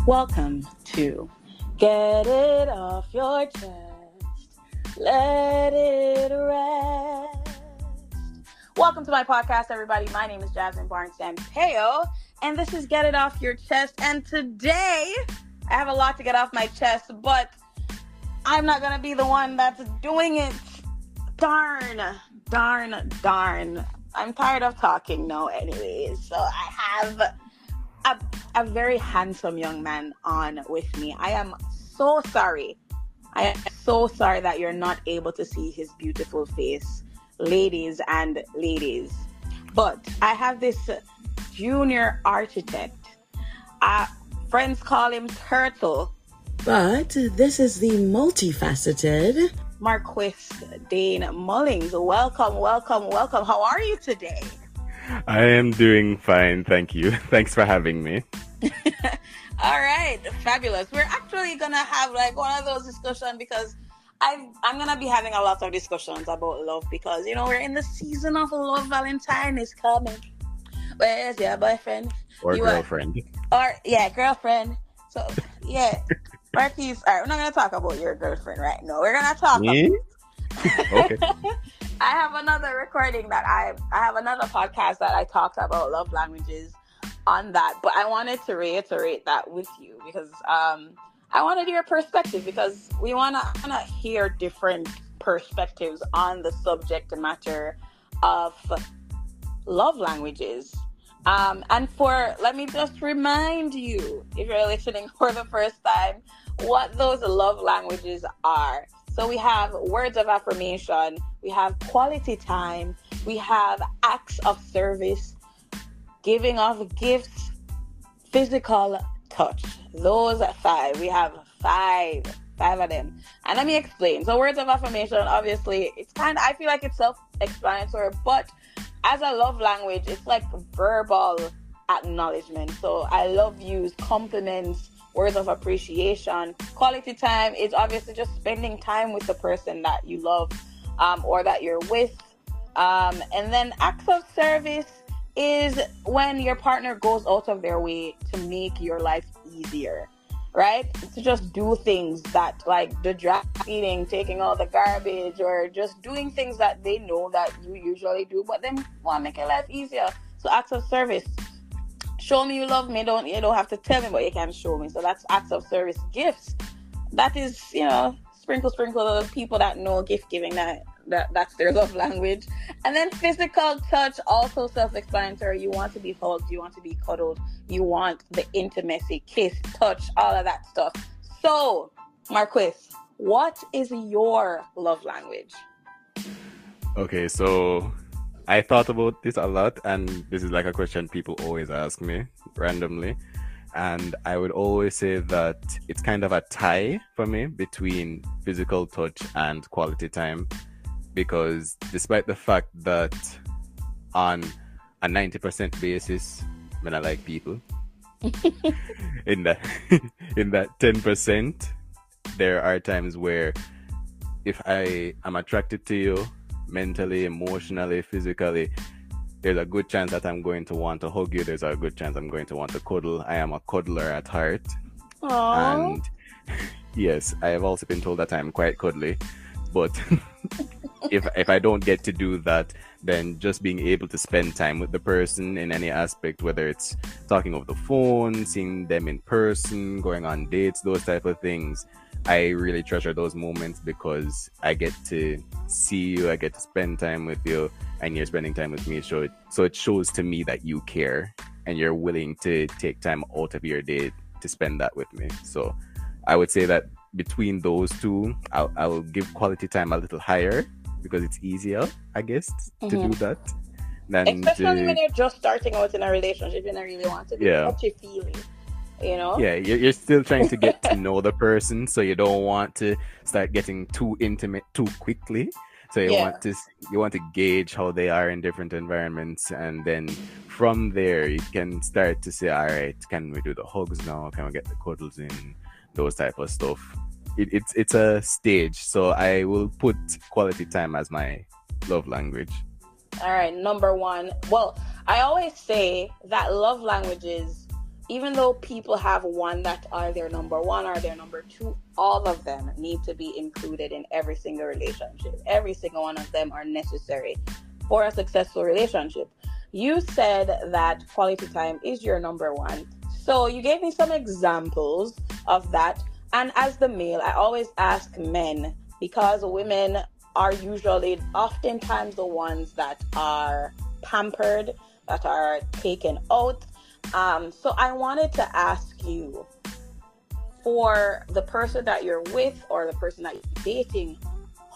Welcome to Get It Off Your Chest, Let It Rest. Welcome to my podcast, everybody. My name is Jasmine Barnes Sampeo, and this is Get It Off Your Chest. And today, I have a lot to get off my chest, but I'm not going to be the one that's doing it. Darn. I'm tired of talking now anyways. So I have a very handsome young man on with me. I am so sorry. That you're not able to see his beautiful face, ladies and ladies. But I have this junior architect. Friends call him Turtle. But this is the multifaceted Marquis Dane Mullings. Welcome. How are you today? I am doing fine, thank you. Thanks for having me. All right, fabulous. We're actually gonna have like one of those discussions because I'm gonna be having a lot of discussions about love because we're in the season of love. Valentine is coming. Where's your boyfriend? Or girlfriend. Girlfriend. So yeah, Marquis. All right, we're not gonna talk about your girlfriend right now. We're gonna talk. Me? Okay. I have another recording that I have another podcast that I talked about love languages on that, but I wanted to reiterate that with you because I wanted your perspective because we want to hear different perspectives on the subject matter of love languages. And let me just remind you, if you're listening for the first time, what those love languages are. So we have words of affirmation, we have quality time, we have acts of service, giving of gifts, physical touch. Those are 5. We have five of them. And let me explain. So words of affirmation, obviously, I feel like it's self-explanatory, but as a love language, it's like verbal acknowledgement. So I love yous, compliments, words of appreciation. Quality time is obviously just spending time with the person that you love or that you're with. And then acts of service is when your partner goes out of their way to make your life easier, right? To just do things that, like the dry cleaning, taking all the garbage, or just doing things that they know that you usually do, but then want to make your life easier. So acts of service. Show me you love me. You don't have to tell me, but you can show me. So that's acts of service. Gifts. That is, sprinkle the people that know gift giving, that's their love language. And then physical touch, also self-explanatory. You want to be hugged, you want to be cuddled, you want the intimacy, kiss, touch, all of that stuff. So, Marquis, what is your love language? Okay, so I thought about this a lot, and this is like a question people always ask me randomly. And I would always say that it's kind of a tie for me between physical touch and quality time. Because despite the fact that on a 90% basis, when I like people, in that 10%, there are times where if I am attracted to you mentally, emotionally, physically, there's a good chance that I'm going to want to hug you. There's a good chance I'm going to want to cuddle. I am a cuddler at heart. Aww. And yes, I have also been told that I'm quite cuddly. But if I don't get to do that, then just being able to spend time with the person in any aspect, whether it's talking over the phone, seeing them in person, going on dates, those type of things, I really treasure those moments because I get to see you, I get to spend time with you, and you're spending time with me. So it shows to me that you care and you're willing to take time out of your day to spend that with me. So I would say that between those two, I will give quality time a little higher because it's easier, I guess, to do that. Especially when you're just starting out in a relationship, you don't really want to be touchy-feely, Yeah, you're still trying to get to know the person, so you don't want to start getting too intimate too quickly. So you want to gauge how they are in different environments, and then from there you can start to say, all right, can we do the hugs now? Can we get the cuddles in? Those type of stuff. It's a stage, so I will put quality time as my love language. All right, number 1. Well, I always say that love languages even though people have one that are their number one or their number two, all of them need to be included in every single relationship. Every single one of them are necessary for a successful relationship. You said that quality time is your number one. So you gave me some examples of that. And as the male, I always ask men, because women are usually oftentimes the ones that are pampered, that are taken out. So I wanted to ask you, for the person that you're with or the person that you're dating,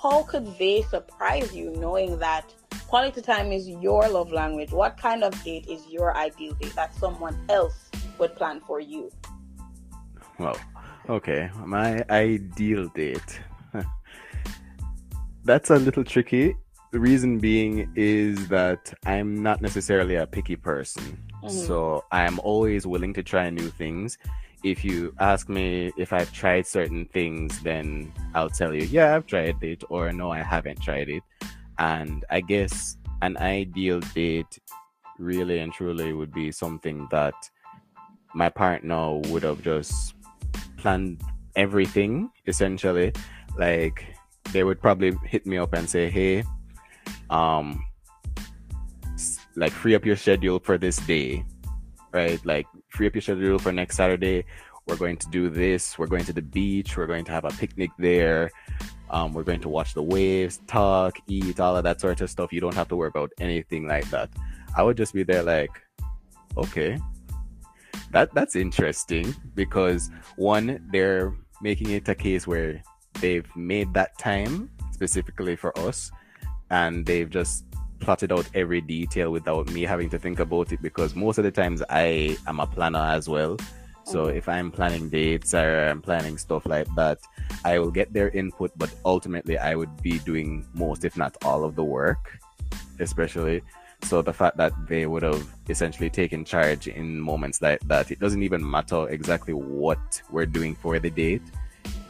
how could they surprise you knowing that quality time is your love language? What kind of date is your ideal date that someone else would plan for you? Well, okay, my ideal date. That's a little tricky. The reason being is that I'm not necessarily a picky person. So I'm always willing to try new things. If you ask me if I've tried certain things, then I'll tell you, yeah, I've tried it, or no, I haven't tried it. And I guess an ideal date really and truly would be something that my partner would have just planned everything, essentially. Like, they would probably hit me up and say, hey, like, free up your schedule for this day, right? Like, free up your schedule for next Saturday. We're going to do this. We're going to the beach. We're going to have a picnic there. We're going to watch the waves, talk, eat, all of that sort of stuff. You don't have to worry about anything like that. I would just be there like, okay, that's interesting, because one, they're making it a case where they've made that time specifically for us, and they've just plotted out every detail without me having to think about it, because most of the times I am a planner as well. So if I'm planning dates or I'm planning stuff like that, I will get their input, but ultimately I would be doing most, if not all, of the work, especially. So the fact that they would have essentially taken charge in moments like that, it doesn't even matter exactly what we're doing for the date.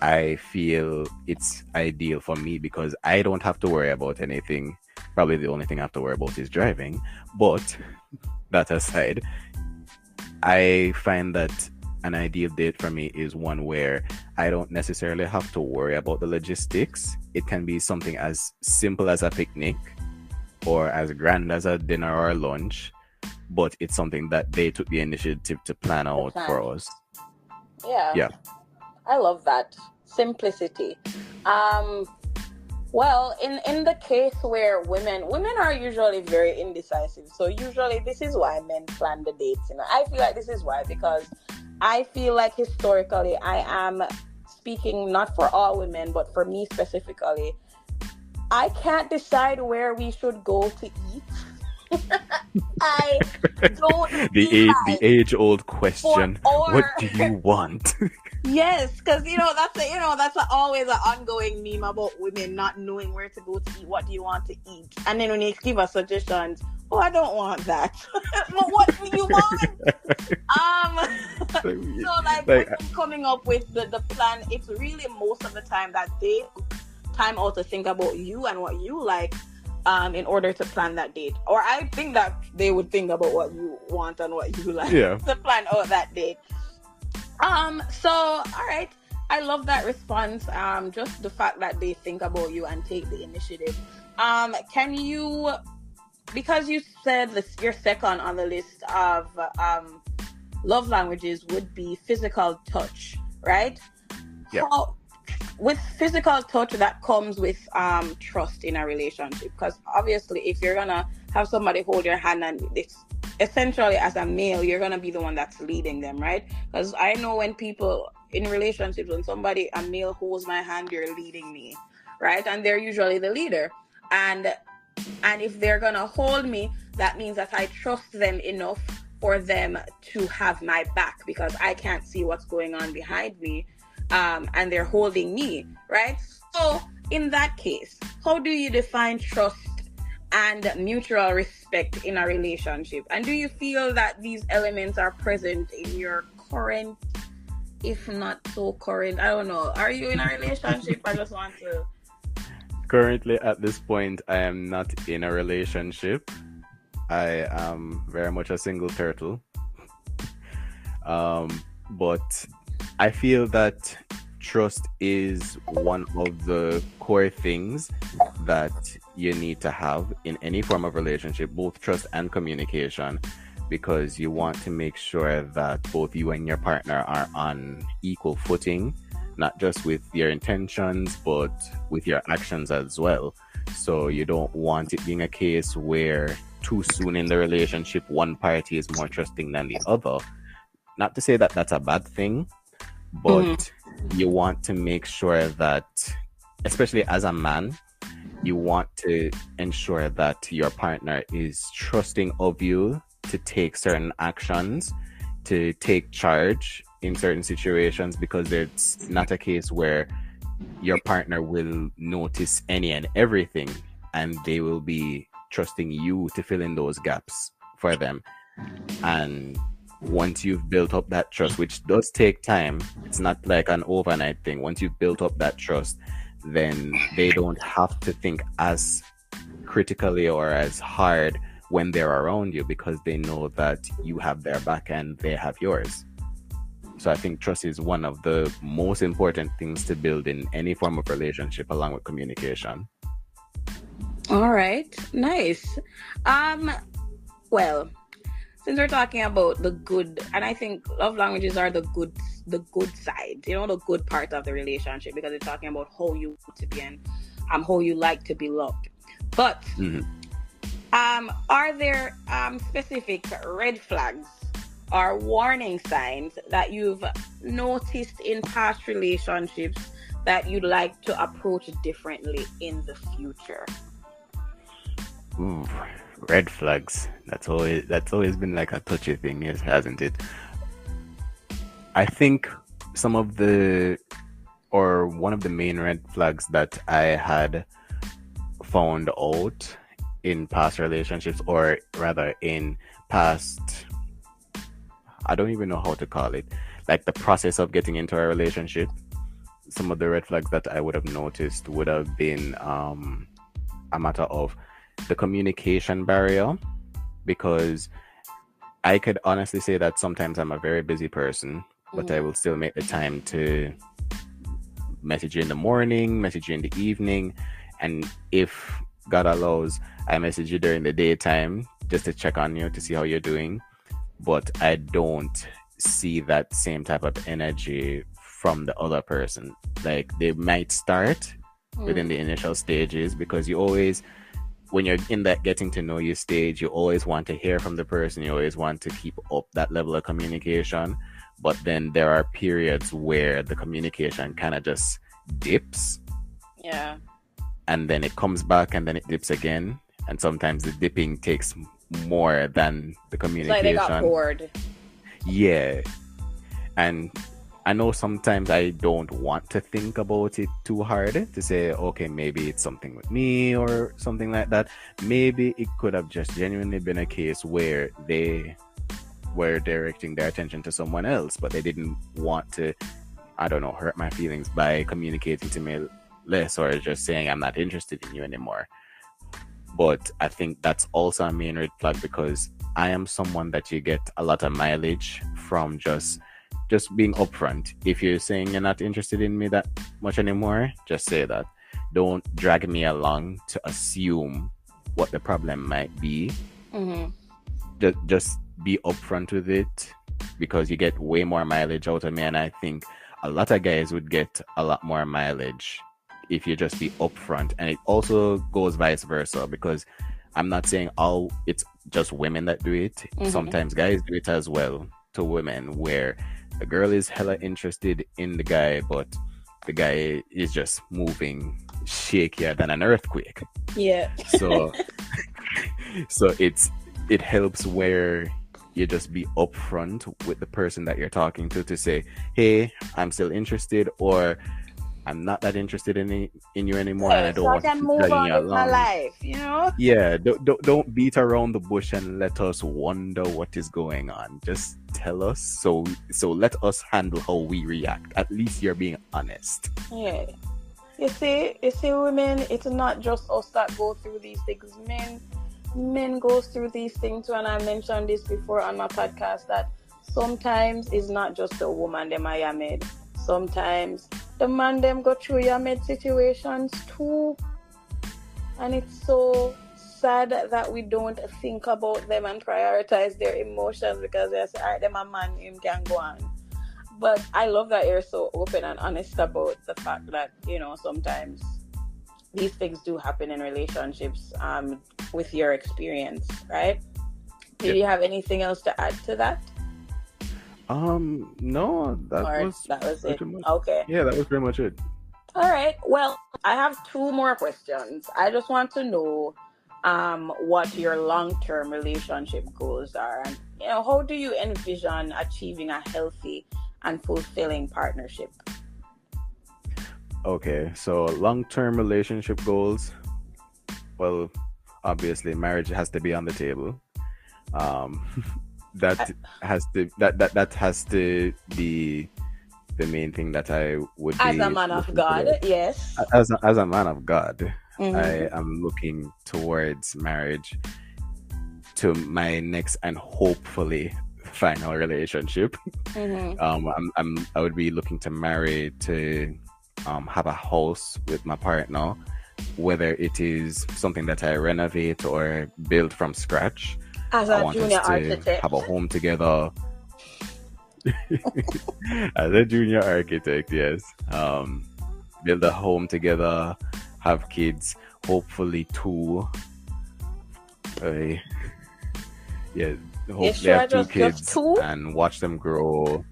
I feel it's ideal for me because I don't have to worry about anything. Probably the only thing I have to worry about is driving. But that aside, I find that an ideal date for me is one where I don't necessarily have to worry about the logistics. It can be something as simple as a picnic or as grand as a dinner or a lunch, but it's something that they took the initiative to plan out for us. Yeah. I love that simplicity. Well, in the case where women are usually very indecisive. So usually this is why men plan the dates. I feel like this is why, because I feel like historically, I am speaking not for all women, but for me specifically, I can't decide where we should go to eat. I don't. The age-old question: what do you want? Yes, because that's always an ongoing meme about women not knowing where to go to eat. What do you want to eat? And then when you give us suggestions, oh, I don't want that. But what do you want? So like coming up with the plan, it's really most of the time that they took time out to think about you and what you like, in order to plan that date. Or I think that they would think about what you want and what you like to plan out that date. So all right, I love that response. Just the fact that they think about you and take the initiative. Can you, because you said this, your second on the list of love languages would be physical touch, right? Yeah. With physical touch, that comes with trust in a relationship, because obviously if you're gonna have somebody hold your hand, and it's essentially, as a male, you're gonna be the one that's leading them, right? Because I know when people in relationships, when a male holds my hand, you're leading me, right? And they're usually the leader, and if they're gonna hold me, that means that I trust them enough for them to have my back, because I can't see what's going on behind me. And they're holding me, right? So in that case, how do you define trust and mutual respect in a relationship? And do you feel that these elements are present in your current, if not so current, I don't know, are you in a relationship? I just want to... Currently, at this point, I am not in a relationship. I am very much a single turtle. But I feel that trust is one of the core things that you need to have in any form of relationship, both trust and communication, because you want to make sure that both you and your partner are on equal footing, not just with your intentions, but with your actions as well. So you don't want it being a case where too soon in the relationship, one party is more trusting than the other. Not to say that that's a bad thing, but you want to make sure that, especially as a man, you want to ensure that your partner is trusting of you to take certain actions, to take charge in certain situations, because it's not a case where your partner will notice any and everything and they will be trusting you to fill in those gaps for them. And once you've built up that trust, which does take time, it's not like an overnight thing. Once you've built up that trust, then they don't have to think as critically or as hard when they're around you, because they know that you have their back and they have yours. So I think trust is one of the most important things to build in any form of relationship, along with communication. All right, nice. Well, since we're talking about the good, and I think love languages are the good side, the good part of the relationship, because it's talking about how you want to be and how you like to be loved. But are there specific red flags or warning signs that you've noticed in past relationships that you'd like to approach differently in the future? Ooh, red flags. That's always been like a touchy thing, yes, hasn't it? I think one of the main red flags that I had found out in past relationships, or rather in past, I don't even know how to call it, like the process of getting into a relationship, some of the red flags that I would have noticed would have been a matter of the communication barrier, because I could honestly say that sometimes I'm a very busy person, but I will still make the time to message you in the morning, message you in the evening, and if God allows, I message you during the daytime just to check on you, to see how you're doing. But I don't see that same type of energy from the other person. Like, they might start within the initial stages, because you always, when you're in that getting to know you stage, you always want to hear from the person. You always want to keep up that level of communication. But then there are periods where the communication kind of just dips. Yeah. And then it comes back, and then it dips again. And sometimes the dipping takes more than the communication. It's like they got bored. Yeah. And I know sometimes I don't want to think about it too hard, to say, okay, maybe it's something with me or something like that. Maybe it could have just genuinely been a case where they were directing their attention to someone else, but they didn't want to, I don't know, hurt my feelings by communicating to me less, or just saying I'm not interested in you anymore. But I think that's also a main red flag, because I am someone that you get a lot of mileage from just being upfront. If you're saying you're not interested in me that much anymore, just say that. Don't drag me along to assume what the problem might be. Just be upfront with it, because you get way more mileage out of me. And I think a lot of guys would get a lot more mileage if you just be upfront. And it also goes vice versa, because I'm not saying it's just women that do it. Sometimes guys do it as well to women, where the girl is hella interested in the guy, but the guy is just moving shakier than an earthquake. Yeah. So it helps where you just be upfront with the person that you're talking to say, hey, I'm still interested, or I'm not that interested in you anymore, and I don't want to move on with my life, Yeah, don't beat around the bush and let us wonder what is going on. Just tell us, so let us handle how we react. At least you're being honest. Yeah. You see, women, it's not just us that go through these things. Men go through these things too, and I mentioned this before on my podcast, that sometimes it's not just the woman them are made. Sometimes the man them go through made situations too. And it's so sad that we don't think about them and prioritize their emotions because they say, all right, them a man, him can go on. But I love that you're so open and honest about the fact that, sometimes these things do happen in relationships with your experience, right? Do you have anything else to add to that? No, that was it. much, okay. Yeah, that was pretty much it. All right. Well, I have 2 more questions. I just want to know what your long-term relationship goals are, and how do you envision achieving a healthy and fulfilling partnership? Okay, so long-term relationship goals. Well, obviously, marriage has to be on the table. That has to be the main thing that I would as a man of God. Yes, as a man of God, I am looking towards marriage to my next and hopefully final relationship. I would be looking to marry to have a house with my partner, whether it is something that I renovate or build from scratch. As a junior architect, have a home together. As a junior architect, yes. Build a home together, have kids, hopefully 2. Hopefully have 2 kids and watch them grow.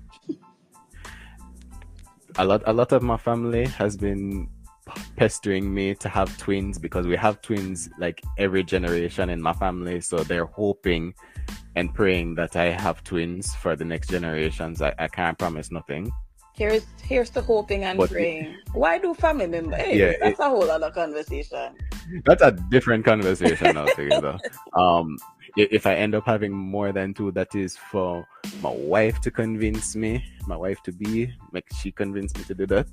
A lot of my family has been pestering me to have twins because we have twins like every generation in my family, so they're hoping and praying that I have twins for the next generations. I can't promise nothing. Here's the hoping and praying. Why do family members? Hey, that's a whole other conversation. That's a different conversation altogether. If I end up having more than 2, that is for my wife to convince me, my wife to be, make she convince me to do that.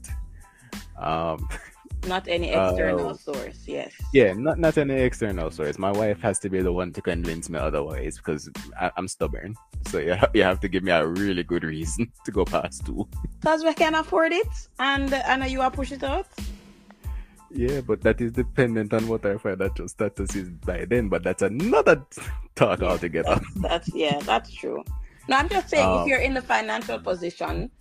Not any external source, yes. Yeah, not any external source. My wife has to be the one to convince me otherwise because I'm stubborn. So you have to give me a really good reason to go past 2. Because we can afford it and you are push it out? Yeah, but that is dependent on what our financial status is by then. But that's another thought altogether. That's true. No, I'm just saying if you're in the financial position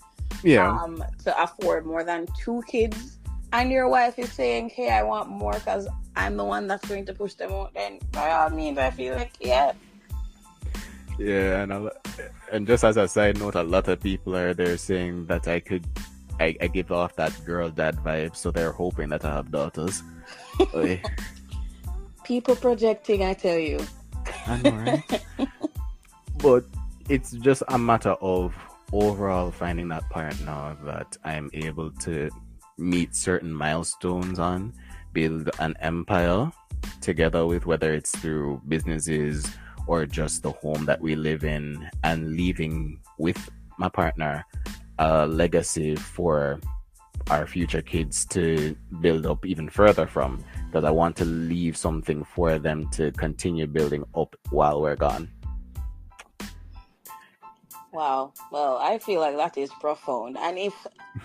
to afford more than 2 kids and your wife is saying, hey, I want more because I'm the one that's going to push them out, then by all means, I feel like, yeah. Yeah, and just as a side note, a lot of people are there saying that I give off that girl dad vibe, so they're hoping that I have daughters. People projecting, I tell you. I know, right? But it's just a matter of overall finding that partner that I'm able to meet certain milestones on, build an empire together with, whether it's through businesses or just the home that we live in, and leaving with my partner a legacy for our future kids to build up even further from, because I want to leave something for them to continue building up while we're gone. Wow. Well, I feel like that is profound. And if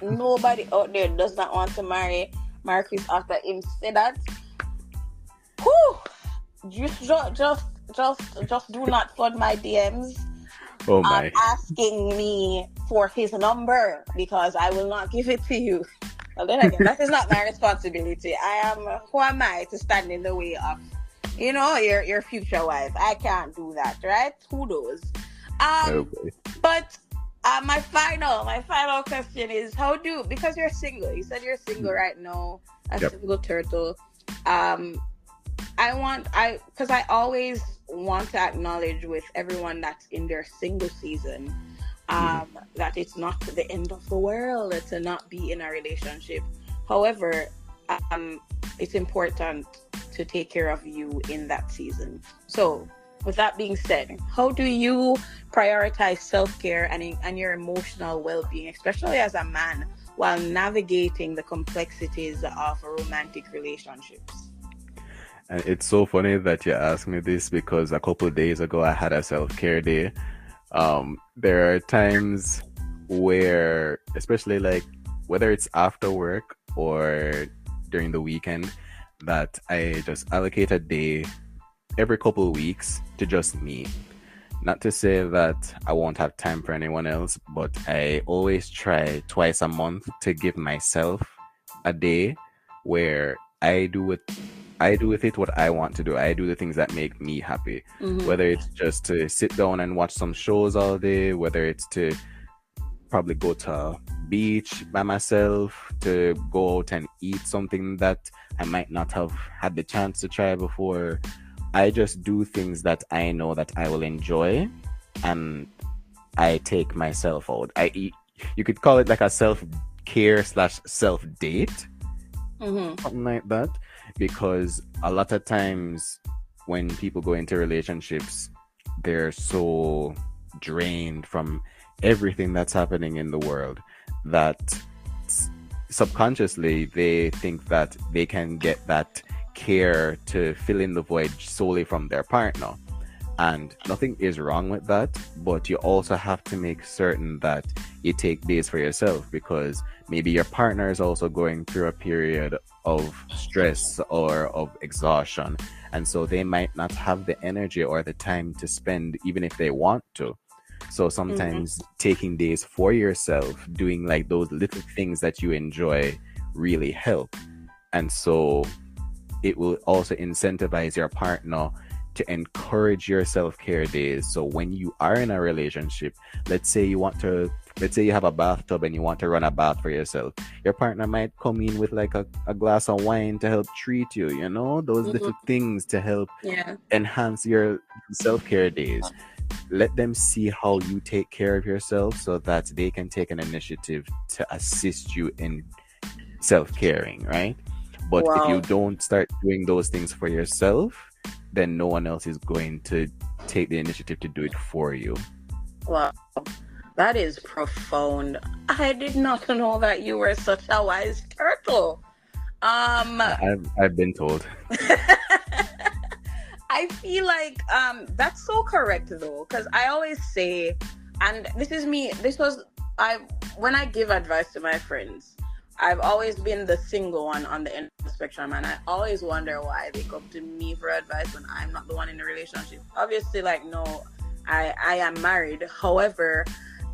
nobody out there does not want to marry Marquis after him say that, just do not flood my DMs. Oh my. Asking me for his number, because I will not give it to you. Well, then again, that is not my responsibility. Who am I to stand in the way of, your future wife? I can't do that, right? Who knows? But my final question is, because you're single, you said you're single right now, single turtle. Because I always want to acknowledge with everyone that's in their single season, that it's not the end of the world to not be in a relationship. However, it's important to take care of you in that season. So, with that being said, how do you prioritize self-care and your emotional well-being, especially as a man, while navigating the complexities of romantic relationships? And it's so funny that you asked me this, because a couple of days ago I had a self-care day. There are times where, especially like whether it's after work or during the weekend, that I just allocate a day every couple of weeks to just me. Not to say that I won't have time for anyone else, but I always try twice a month to give myself a day where I do with it what I want to do. I do the things that make me happy. Whether it's just to sit down and watch some shows all day, whether it's to probably go to a beach by myself, to go out and eat something that I might not have had the chance to try before. I just do things that I know that I will enjoy, and I take myself out. You could call it like a self-care / self-date, something like that. Because a lot of times when people go into relationships, they're so drained from everything that's happening in the world that subconsciously they think that they can get that care to fill in the void solely from their partner. And nothing is wrong with that, but you also have to make certain that you take days for yourself, because maybe your partner is also going through a period of stress or of exhaustion, and so they might not have the energy or the time to spend even if they want to. So sometimes taking days for yourself, doing like those little things that you enjoy, really help. And so it will also incentivize your partner to encourage your self-care days. So when you are in a relationship, let's say you have a bathtub and you want to run a bath for yourself, your partner might come in with like a glass of wine to help treat you, those little things to help enhance your self-care days. Let them see how you take care of yourself so that they can take an initiative to assist you in self-caring, right? But if you don't start doing those things for yourself, then no one else is going to take the initiative to do it for you. Wow, that is profound. I did not know that you were such a wise turtle. I've been told. I feel like that's so correct though, because I always say, and this is me. When I give advice to my friends, I've always been the single one on the end of the spectrum, and I always wonder why they come to me for advice when I'm not the one in the relationship. Obviously, no, I am married. However,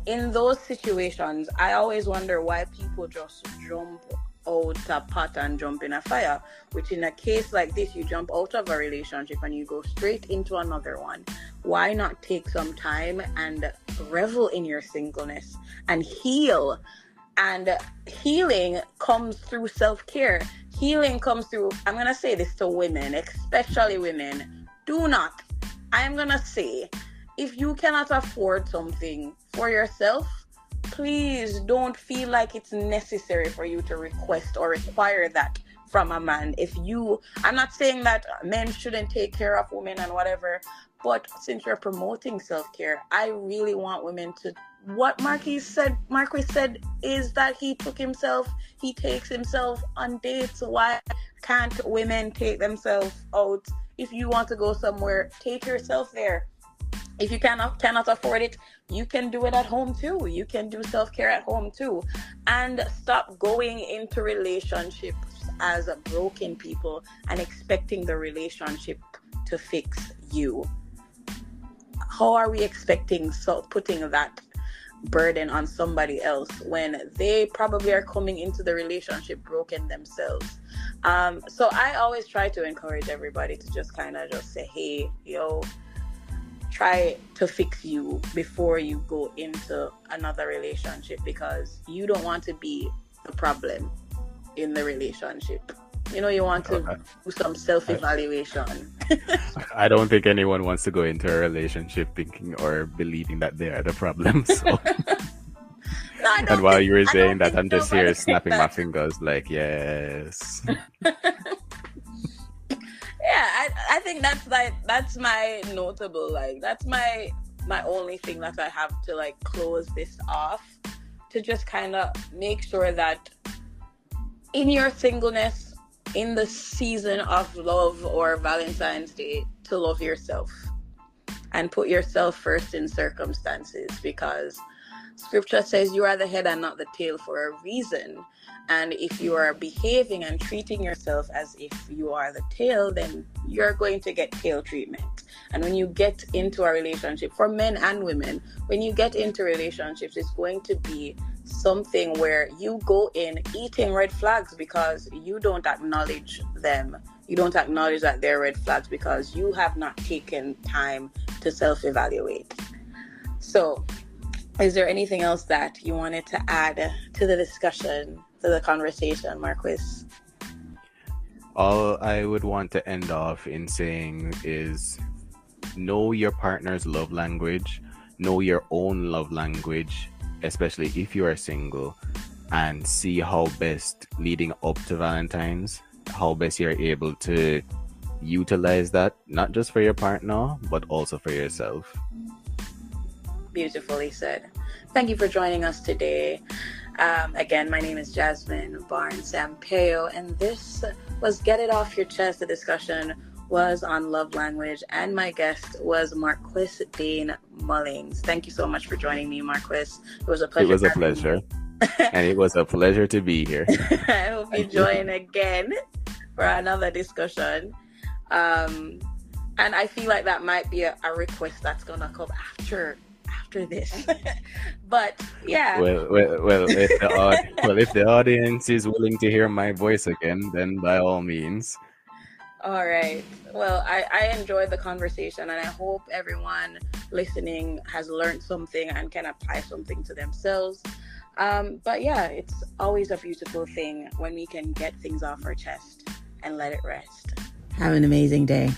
in those situations, I always wonder why people just jump out a pot and jump in a fire, which in a case like this, you jump out of a relationship and you go straight into another one. Why not take some time and revel in your singleness and heal? And healing comes through self-care. Healing comes through, I'm going to say this to women, especially women. I'm going to say, if you cannot afford something for yourself, please don't feel like it's necessary for you to request or require that from a man. I'm not saying that men shouldn't take care of women and whatever, but since you're promoting self-care, I really want women to, what Marquis said is that he takes himself on dates. Why can't women take themselves out? If you want to go somewhere, take yourself there. If you cannot afford it, you can do it at home too. You can do self-care at home too. And stop going into relationships as broken people and expecting the relationship to fix you. How are we expecting putting that burden on somebody else when they probably are coming into the relationship broken themselves? So I always try to encourage everybody to just kind of just say, hey, try to fix you before you go into another relationship, because you don't want to be the problem in the relationship. You want to do some self-evaluation. I don't think anyone wants to go into a relationship thinking or believing that they are the problem. So. No, and while you were saying that, I'm just here snapping my fingers like, yes. Yeah, I think that's my notable, that's my only thing that I have to close this off, to just kind of make sure that in your singleness, in the season of love or Valentine's Day, to love yourself. and put yourself first in circumstances, because scripture says you are the head and not the tail for a reason. And if you are behaving and treating yourself as if you are the tail, then you're going to get tail treatment. And when you get into a relationship, for men and women, when you get into relationships, it's going to be something where you go in eating red flags because you don't acknowledge them. You don't acknowledge that they're red flags because you have not taken time to self-evaluate. So, is there anything else that you wanted to add to the discussion, to the conversation, Marquis? All I would want to end off in saying is know your partner's love language, know your own love language, especially if you are single, and see how best leading up to Valentine's, how best you're able to utilize that, not just for your partner, but also for yourself. Beautifully said. Thank you for joining us today. Again, my name is Jasmine Barnes Sampaio, and this was Get It Off Your Chest. The discussion was on love language, and my guest was Marquis Dane Mullings. Thank you so much for joining me, Marquis. It was a pleasure. It was a pleasure. And it was a pleasure to be here. I hope you join again for another discussion. And I feel like that might be a request that's going to come after this. But yeah. Well, if the audience is willing to hear my voice again, then by all means. All right. Well, I enjoyed the conversation, and I hope everyone listening has learned something and can apply something to themselves. But yeah, it's always a beautiful thing when we can get things off our chest and let it rest. Have an amazing day.